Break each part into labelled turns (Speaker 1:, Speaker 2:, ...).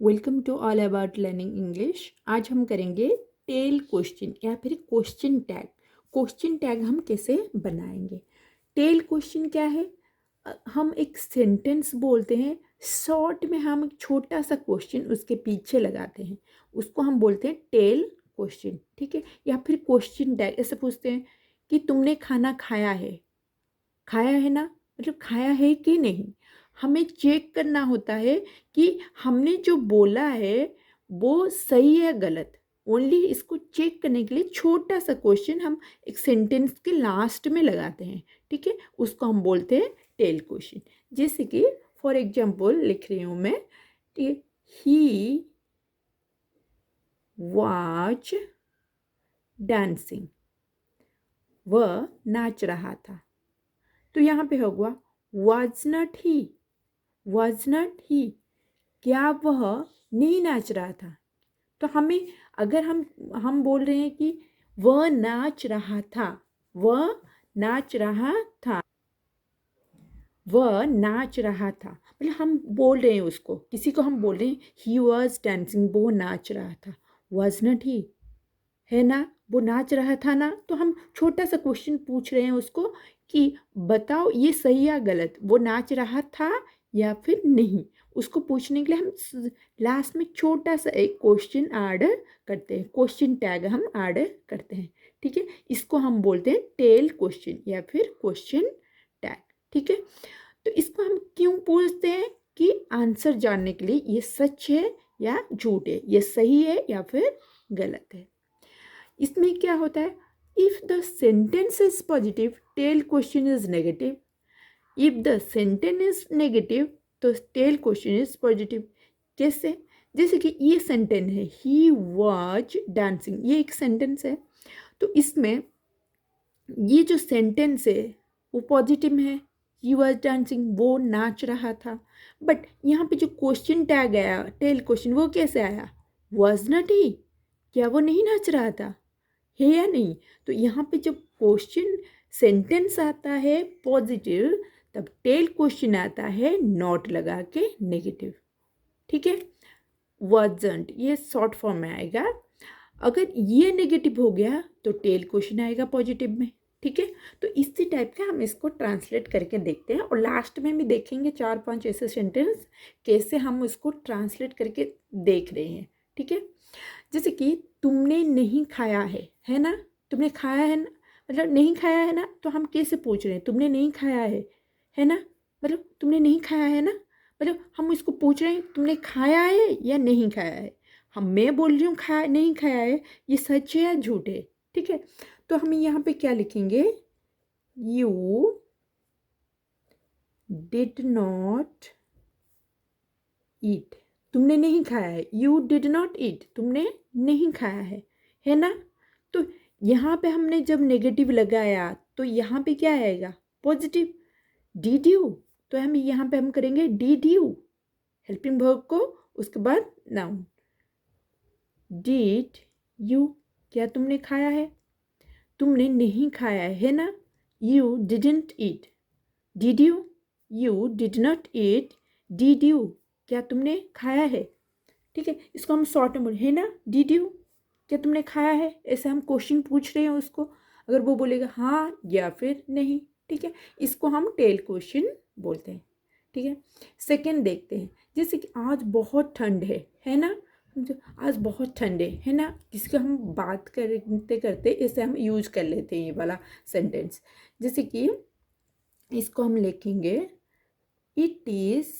Speaker 1: Welcome to all about learning English. आज हम करेंगे टेल क्वेश्चन या फिर क्वेश्चन टैग। क्वेश्चन टैग हम कैसे बनाएंगे? टेल क्वेश्चन क्या है? हम एक सेंटेंस बोलते हैं, शॉर्ट में हम एक छोटा सा क्वेश्चन उसके पीछे लगाते हैं, उसको हम बोलते हैं टेल क्वेश्चन। ठीक है? या फिर क्वेश्चन टैग ऐसे पूछते हैं कि तुमने खाना खाया है? खाया है ना, मतलब खाया है कि नहीं। हमें चेक करना होता है कि हमने जो बोला है वो सही है गलत। ओनली इसको चेक करने के लिए छोटा सा क्वेश्चन हम एक सेंटेंस के लास्ट में लगाते हैं। ठीक है, उसको हम बोलते हैं टेल क्वेश्चन। जैसे कि फॉर एग्जाम्पल लिख रही हूँ मैं, ही वॉच डांसिंग, वह नाच रहा था। तो यहाँ पे होगा was not he, was not ही, क्या वह नहीं नाच रहा था। तो हमें अगर हम बोल रहे हैं कि वह नाच रहा था, वह नाच रहा था, वह नाच रहा था, मतलब हम बोल रहे हैं उसको, किसी को हम बोल रहे हैं ही वॉज डांसिंग, वो नाच रहा था। वॉज नॉट ही, है ना, वो नाच रहा था ना। तो हम छोटा सा क्वेश्चन पूछ रहे हैं उसको कि बताओ ये सही या गलत, वो नाच रहा था या फिर नहीं। उसको पूछने के लिए हम लास्ट में छोटा सा एक क्वेश्चन ऐड करते हैं, क्वेश्चन टैग हम ऐड करते हैं। ठीक है, इसको हम बोलते हैं टेल क्वेश्चन या फिर क्वेश्चन टैग। ठीक है, तो इसको हम क्यों पूछते हैं? कि आंसर जानने के लिए ये सच है या झूठ है, ये सही है या फिर गलत है। इसमें क्या होता है, if the sentence is positive tail question is negative, if the sentence is negative तो टेल क्वेश्चन इज पॉजिटिव। कैसे? जैसे कि ये सेंटेंस है ही वॉच डांसिंग, ये एक सेंटेंस है। तो इसमें ये जो सेंटेंस है वो पॉजिटिव है, ही वॉज डांसिंग, वो नाच रहा था। बट यहाँ पे जो क्वेश्चन टैग आया टेल क्वेश्चन, वो कैसे आया? वॉज नॉट ही, क्या वो नहीं नाच रहा था, है या नहीं। तो यहाँ पे जब क्वेश्चन सेंटेंस आता है पॉजिटिव, तब टेल क्वेश्चन आता है नॉट लगा के नेगेटिव। ठीक है, वॉजंट ये शॉर्ट फॉर्म में आएगा। अगर ये नेगेटिव हो गया तो टेल क्वेश्चन आएगा पॉजिटिव में। ठीक है, तो इसी टाइप का हम इसको ट्रांसलेट करके देखते हैं और लास्ट में भी देखेंगे 4-5 ऐसे सेंटेंस कैसे हम इसको ट्रांसलेट करके देख रहे हैं। ठीक है, जैसे कि तुमने नहीं खाया है ना, तुमने खाया है ना, मतलब नहीं खाया है ना। तो हम कैसे पूछ रहे हैं, तुमने नहीं खाया है ना, मतलब तुमने नहीं खाया है ना, मतलब हम इसको पूछ रहे हैं तुमने खाया है या नहीं खाया है। मैं बोल रही हूँ खाया नहीं खाया है, ये सच है या झूठ है। ठीक है, तो हम यहाँ पे क्या लिखेंगे, यू डिड नॉट ईट, तुमने नहीं खाया है, यू डिड नॉट ईट, तुमने नहीं खाया है ना। तो यहाँ पे हमने जब नेगेटिव लगाया तो यहाँ पे क्या आएगा, पॉजिटिव। डिड यू, तो हम यहाँ पे हम करेंगे डिड यू, हेल्पिंग वर्ब को, उसके बाद नाउन। डिड यू, क्या तुमने खाया है, तुमने नहीं खाया है ना, you didn't eat. Did you, you did not eat, did you, क्या तुमने खाया है। ठीक है, इसको हम शॉर्ट में बोले है ना, डिड यू, क्या तुमने खाया है। ऐसे हम क्वेश्चन पूछ रहे हैं उसको, अगर वो बोलेगा हाँ या फिर नहीं। ठीक है, इसको हम टेल क्वेश्चन बोलते हैं। ठीक है, सेकंड देखते हैं, जैसे कि आज बहुत ठंड है ना, आज बहुत ठंड है ना, जिसको हम बात करते करते इसे हम यूज कर लेते हैं ये वाला सेंटेंस। जैसे कि इसको हम लिखेंगे, इट इज़,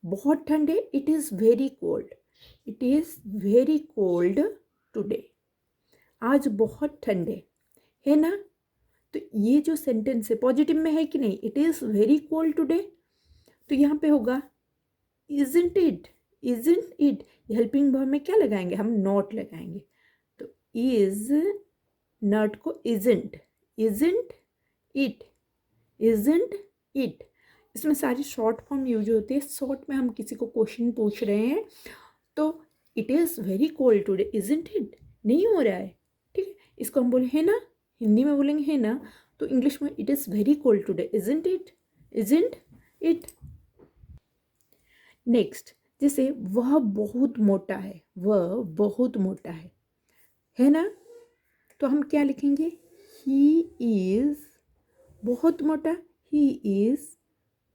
Speaker 1: बहुत ठंड है, it is very cold, it is very cold today, आज बहुत ठंड है ना। तो ये जो सेंटेंस है पॉजिटिव में है कि नहीं, it is very cold today. तो यहाँ पे होगा isn't it, isn't it, helping verb में क्या लगाएंगे, हम नॉट लगाएंगे। तो इज नॉट को isn't, isn't it, isn't it, इसमें सारी शॉर्ट फॉर्म यूज होती है। शॉर्ट में हम किसी को क्वेश्चन पूछ रहे हैं तो it is very cold today, isn't it, नहीं हो रहा है। ठीक है, इसको हम बोले है ना, हिंदी में बोलेंगे है ना, तो इंग्लिश में it is very cold today, isn't it, isn't it. Next, जैसे वह बहुत मोटा है, वह बहुत मोटा है ना? तो हम क्या लिखेंगे? ही इज़, बहुत मोटा, ही इज़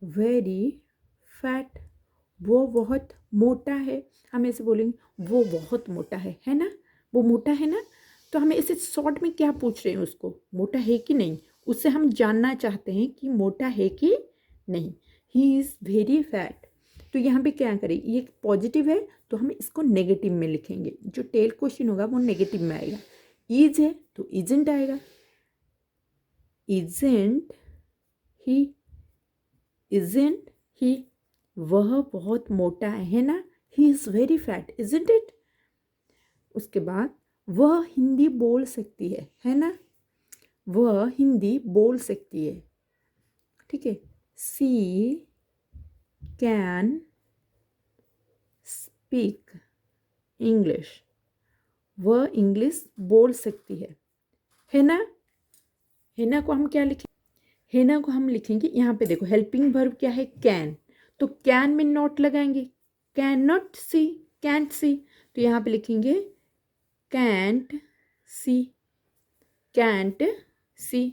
Speaker 1: वेरी फैट, वो बहुत मोटा है। हम ऐसे बोलेंगे वो बहुत मोटा है ना? वो मोटा है ना? तो हमें इसे शॉर्ट में क्या पूछ रहे हैं उसको, मोटा है कि नहीं, उससे हम जानना चाहते हैं कि मोटा है कि नहीं। He is very fat. तो यहाँ पे क्या करें, ये पॉजिटिव है तो हम इसको नेगेटिव में लिखेंगे। जो टेल क्वेश्चन होगा वो नेगेटिव में आएगा। इज है तो इजंट आएगा, इजंट ही, इजंट ही, वह बहुत मोटा है ना? He is very fat, isn't it? उसके बाद वह हिंदी बोल सकती है ना? वह हिंदी बोल सकती है, ठीक है। सी कैन स्पीक इंग्लिश, वह इंग्लिश बोल सकती है ना? है ना को हम क्या लिखें? है ना को हम लिखेंगे, यहाँ पे देखो हेल्पिंग वर्ब क्या है? कैन। तो कैन में नॉट लगाएंगे, can not see, can't see. तो यहाँ पे लिखेंगे कैंट सी, कैंट सी,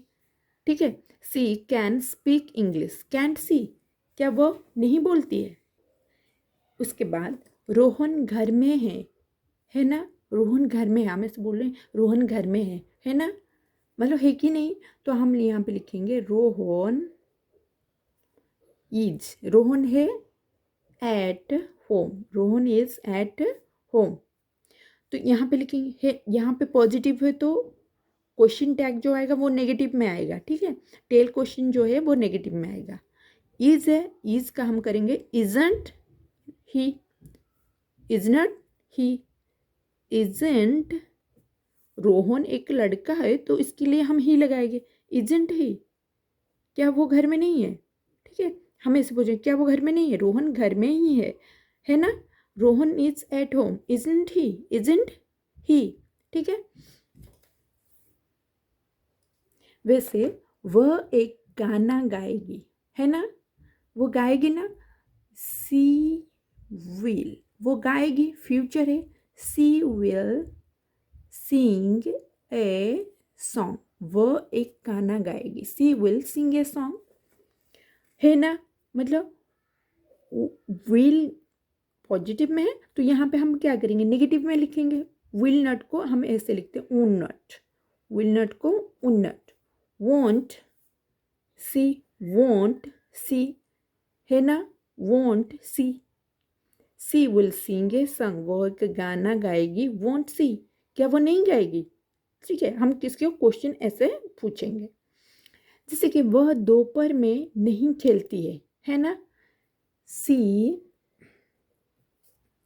Speaker 1: ठीक है। She can speak English, can't she, क्या वो नहीं बोलती है? उसके बाद रोहन घर में है ना? रोहन घर में है, हम ऐसे बोल रहे हैं रोहन घर में है ना? मतलब है कि नहीं? तो हम यहाँ पे लिखेंगे रोहन इज, रोहन है at home, Rohan is at home. तो यहाँ पे लिखेंगे है, यहाँ पे पॉजिटिव है तो क्वेश्चन टैग जो आएगा वो नेगेटिव में आएगा, ठीक है। टेल क्वेश्चन जो है वो नेगेटिव में आएगा। इज है, इज का हम करेंगे isn't he, is not he, isn't Rohan एक लड़का है तो इसके लिए हम ही लगाएंगे, इजंट ही, क्या वो घर में नहीं है, ठीक है। हम ऐसे पूछें क्या वो घर में नहीं है? रोहन घर में ही है ना? Rohan is at home, isn't he, isn't he, ठीक है। वैसे वह एक गाना गाएगी, है ना? वो गाएगी ना? सी विल, वो गाएगी, फ्यूचर है। सी विल सिंग ए सॉन्ग, वह एक गाना गाएगी, सी विल सिंग ए सॉन्ग, है ना? मतलब विल पॉजिटिव में है तो यहाँ पे हम क्या करेंगे, नेगेटिव में लिखेंगे। विल नॉट को हम ऐसे लिखते हैं उन नॉट, विल नॉट को उन not. Won't see, won't see, है ना? Won't see, she will sing a song, वो एक गाना गाएगी, वॉन्ट सी, क्या वो नहीं गाएगी? ठीक है, हम किसके क्वेश्चन ऐसे पूछेंगे। जैसे कि वह दोपहर में नहीं खेलती है ना? सी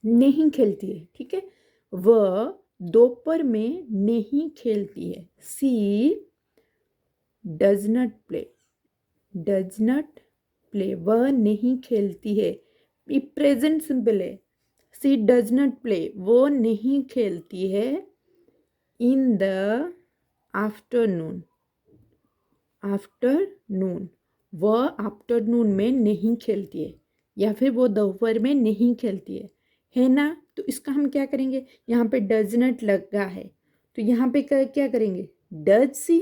Speaker 1: नहीं खेलती है, ठीक है। वह दोपहर में नहीं खेलती है, she does not play, does not play, वह नहीं खेलती है। ये प्रेजेंट सिंपल है, सी डज नॉट प्ले, वो नहीं खेलती है इन द आफ्टरनून, आफ्टरनून, वह आफ्टरनून में नहीं खेलती है, या फिर वो दोपहर में नहीं खेलती है ना? तो इसका हम क्या करेंगे, यहाँ पे डज नॉट लगा है तो यहाँ पे क्या करेंगे, डज सी।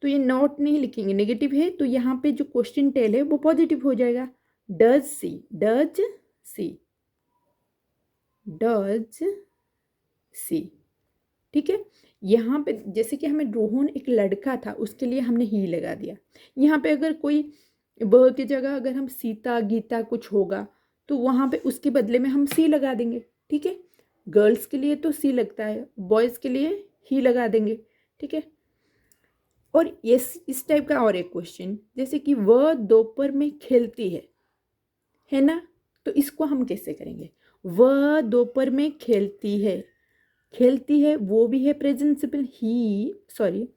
Speaker 1: तो ये नॉट नहीं लिखेंगे, नेगेटिव है तो यहाँ पे जो क्वेश्चन टेल है वो पॉजिटिव हो जाएगा। Does she, does she, does she, ठीक है। यहाँ पे जैसे कि हमें रोहन एक लड़का था उसके लिए हमने ही लगा दिया। यहाँ पे अगर कोई ब की जगह अगर हम सीता गीता कुछ होगा तो वहाँ पे उसके बदले में हम सी लगा देंगे, ठीक है। गर्ल्स के लिए तो सी लगता है, बॉयज़ के लिए ही लगा देंगे, ठीक है। और इस टाइप का और एक क्वेश्चन, जैसे कि वह दोपहर में खेलती है ना? तो इसको हम कैसे करेंगे, वह दोपहर में खेलती है, खेलती है वो भी है प्रेजेंट सिंपल, ही सॉरी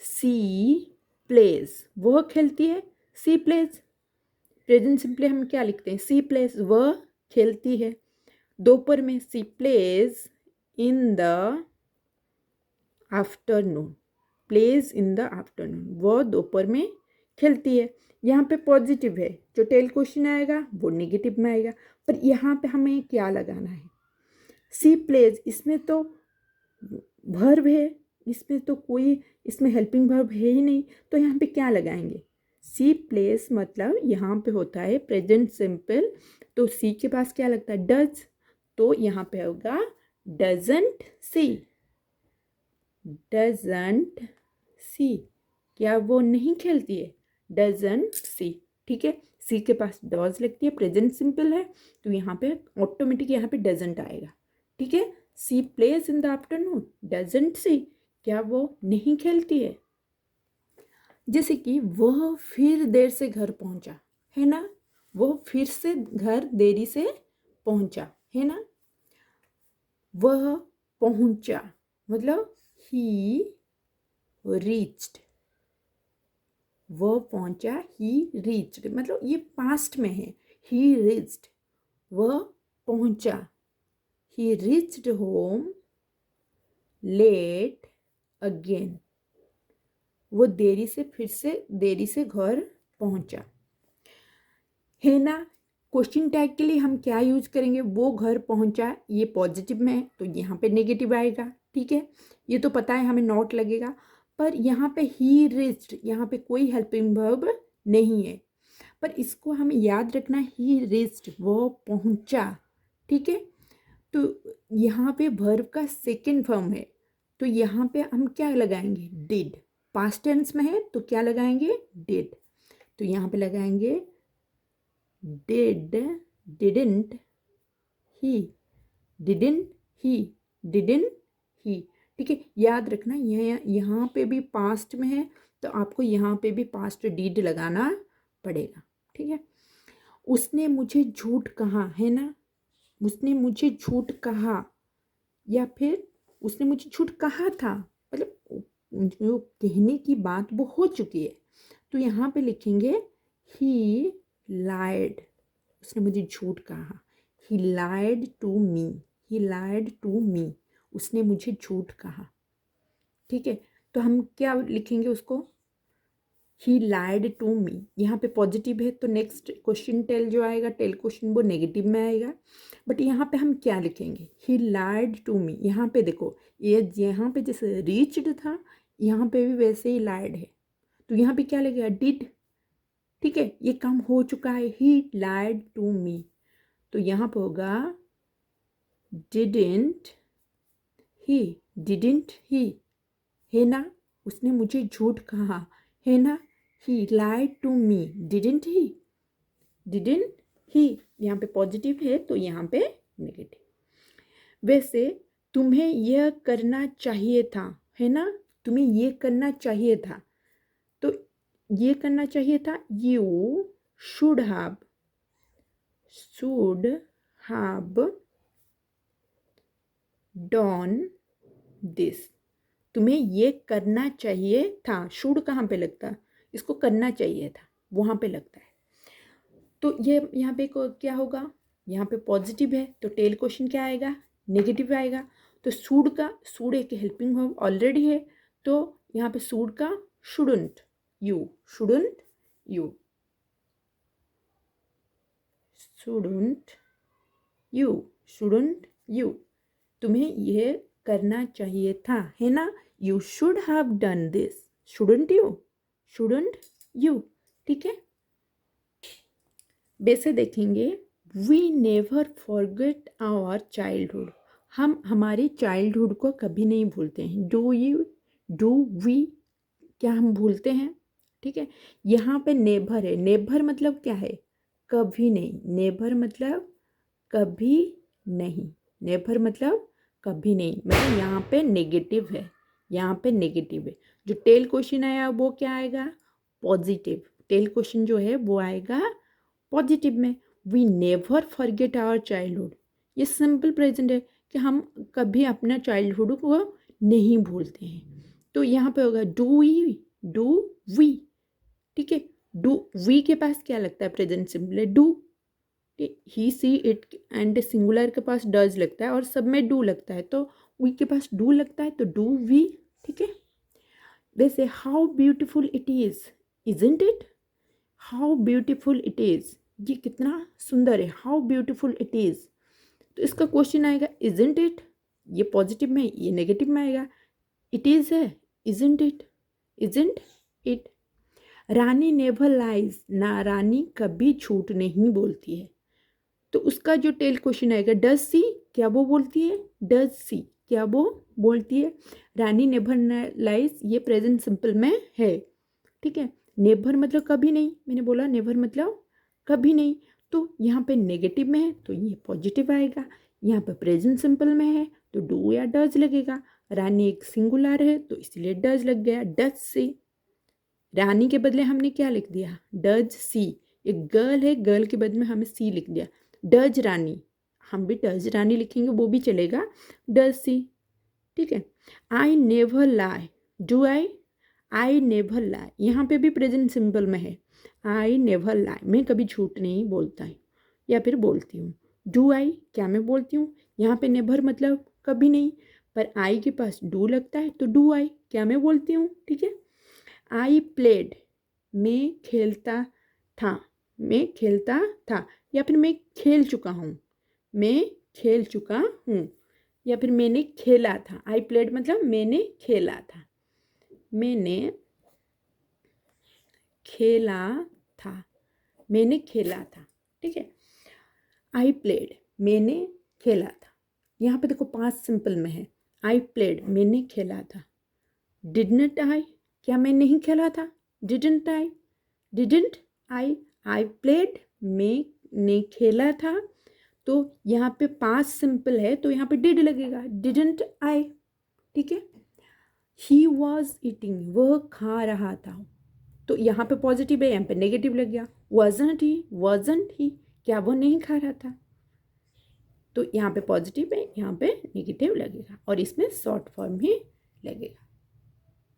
Speaker 1: सी प्लेज, वह खेलती है, सी प्लेज। प्रेजेंट सिंपली हम क्या लिखते हैं, सी प्लेज, वह खेलती है दोपहर में, she plays in the afternoon, plays in the afternoon, वह दोपहर में खेलती है। यहाँ पे पॉजिटिव है, जो टेल क्वेश्चन आएगा वो नेगेटिव में आएगा। पर यहाँ पे हमें क्या लगाना है, सी प्लेज, इसमें तो वर्ब है, इसमें तो कोई इसमें हेल्पिंग वर्ब है ही नहीं, तो यहाँ पे क्या लगाएंगे, सी प्लेस मतलब यहाँ पे होता है प्रेजेंट सिंपल, तो सी के पास क्या लगता है, डज, तो यहाँ पे होगा डजंट सी, डजंट सी, क्या वो नहीं खेलती है, डजंट सी, ठीक है। सी के पास डॉज लगती है, प्रेजेंट सिंपल है, तो यहाँ पे ऑटोमेटिक यहाँ पे डजंट आएगा, ठीक है। She plays in the afternoon, doesn't she, क्या वो नहीं खेलती है। जैसे कि वह फिर देर से घर पहुंचा, है ना, वो फिर से घर देरी से पहुंचा, है ना। वह पहुंचा मतलब ही रीच्ड, वह पहुंचा, ही रीच्ड मतलब ये पास्ट में है, ही रीच्ड, वह पहुंचा, he reached home late again, वो फिर से देरी से घर पहुंचा, है ना। क्वेश्चन टैग के लिए हम क्या यूज करेंगे, वो घर पहुंचा, ये पॉजिटिव में है तो यहाँ पे नेगेटिव आएगा, ठीक है। ये तो पता है हमें नॉट लगेगा, पर यहाँ पे ही रीच्ड, यहाँ पे कोई हेल्पिंग वर्ब नहीं है, पर इसको हमें याद रखना, ही रीच्ड वो पहुंचा, ठीक है। तो यहाँ पे वर्ब का सेकेंड फॉर्म है, तो यहाँ पे हम क्या लगाएंगे, डिड, पास्ट टेंस में है तो क्या लगाएंगे, डिड, तो यहाँ पे लगाएंगे did, didn't he, didn't he, didn't he, ठीक है। याद रखना यहाँ पे भी पास्ट में है तो आपको यहाँ पे भी पास्ट डिड लगाना पड़ेगा, ठीक है। उसने मुझे झूठ कहा, है ना, उसने मुझे झूठ कहा, या फिर उसने मुझे झूठ कहा था, मतलब जो कहने की बात वो हो चुकी है, तो यहाँ पे लिखेंगे ही लाइड, उसने मुझे झूठ कहा, ही lied to me, he lied to मी, उसने मुझे झूठ कहा, ठीक है। तो हम क्या लिखेंगे उसको, ही लाइड टू मी, यहाँ पे पॉजिटिव है तो नेक्स्ट क्वेश्चन टेल जो आएगा, टेल क्वेश्चन वो नेगेटिव में आएगा, बट यहाँ पे हम क्या लिखेंगे, ही लाइड टू मी, यहाँ पे देखो ये यहाँ पे जैसे रीच्ड था, यहाँ पे भी वैसे ही लाइड है, तो यहाँ पे क्या लगेगा, डिड, ठीक है, ये काम हो चुका है, ही लाइड टू मी, तो यहाँ पे होगा डिडेंट ही, डिडेंट ही, है ना, उसने मुझे झूठ कहा, है ना, he lied to me, didn't he, didn't he, यहाँ पे पॉजिटिव है तो यहाँ पे नेगेटिव। वैसे तुम्हें यह करना चाहिए था, है ना, तुम्हें ये करना चाहिए था, तो ये करना चाहिए था, you should have, should have done this, तुम्हें ये करना चाहिए था, शुड कहाँ पे लगता है, इसको करना चाहिए था वहाँ पे लगता है, तो ये यहाँ पे क्या होगा, यहाँ पे पॉजिटिव है तो टेल क्वेश्चन क्या आएगा, नेगेटिव आएगा, तो शुड एक हेल्पिंग वर्ब ऑलरेडी है, तो यहाँ पे शुड का shouldn't you, shouldn't you, shouldn't you, shouldn't you, तुम्हें यह करना चाहिए था, है ना, you should have done this, shouldn't you, shouldn't you, ठीक है। वैसे देखेंगे, we never forget our childhood, हम हमारी चाइल्डहुड को कभी नहीं भूलते हैं, डू वी, क्या हम भूलते हैं, ठीक है। यहाँ पे नेवर है, नेवर मतलब क्या है, कभी नहीं, नेवर मतलब कभी नहीं, नेवर मतलब कभी नहीं, मतलब यहाँ पे नेगेटिव है, यहाँ पे नेगेटिव है। जो टेल क्वेश्चन आया वो क्या आएगा, पॉजिटिव, टेल क्वेश्चन जो है वो आएगा पॉजिटिव में। We never forget our childhood, ये सिंपल प्रेजेंट है कि हम कभी अपना चाइल्डहुड को नहीं भूलते हैं, तो यहाँ पे होगा डू वी, ठीक है। डू वी के पास क्या लगता है, प्रेजेंट सिंपल है, do, he see it and singular के पास डज लगता है और सब में डू लगता है, तो वी के पास डू लगता है तो डू वी, ठीक है। वैसे how beautiful it is, isn't it, how beautiful it is, ये कितना सुंदर है, हाउ ब्यूटीफुल इट इज़। तो इसका क्वेश्चन आएगा इजंट इट, ये पॉजिटिव में, ये नेगेटिव में आएगा। इट इज़ है, isn't it, isn't it. Rani never lies, ना रानी कभी झूठ नहीं बोलती है। तो उसका जो टेल क्वेश्चन आएगा डज सी, क्या वो बोलती है, डज सी, क्या वो बोलती है। रानी नेवर लाइज ये प्रेजेंट सिंपल में है, ठीक है। नेवर मतलब कभी नहीं, मैंने बोला नेवर मतलब कभी नहीं, तो यहाँ पे नेगेटिव में है तो ये पॉजिटिव आएगा। यहाँ पे प्रेजेंट सिंपल में है तो डू या डज लगेगा। रानी एक सिंगुलर है तो इसलिए डज लग गया, डज सी। रानी के बदले हमने क्या लिख दिया, डज सी। एक गर्ल है, गर्ल के बदले में हमें सी लिख दिया। डज रानी, हम भी डज रानी लिखेंगे वो भी चलेगा, डज सी, ठीक है। I never lie, do I never लाई, यहाँ पे भी प्रेजेंट सिंपल में है। आई नेवर लाई, मैं कभी झूठ नहीं बोलता है या फिर बोलती हूँ। डू आई, क्या मैं बोलती हूँ, यहाँ पे नेवर मतलब कभी नहीं, पर आई के पास डू लगता है तो डू आई, क्या मैं बोलती हूँ, ठीक है। आई प्लेड, मैं खेलता था, मैं खेलता था, या फिर मैं खेल चुका हूँ, मैं खेल चुका हूँ, या फिर मैंने खेला था। आई प्लेड मतलब मैंने खेला था, मैंने खेला था, मैंने खेला था, ठीक है। आई प्लेड, मैंने खेला था। यहाँ पे देखो पांच सिंपल में है। आई प्लेड, मैंने खेला था। डिडंट आई, क्या मैं नहीं खेला था, didn't I, didn't I played, मैंने खेला था। तो यहाँ पे पांच सिंपल है तो यहाँ पे डिड लगेगा, डिडंट आई, ठीक है। ही वॉज ईटिंग, वह खा रहा था, तो यहाँ पे पॉजिटिव है, यहाँ पे नेगेटिव लग गया। वॉजंट ही, क्या वो नहीं खा रहा था, तो यहाँ पे पॉजिटिव है, यहाँ पे नेगेटिव लगेगा और इसमें शॉर्ट फॉर्म ही लगेगा।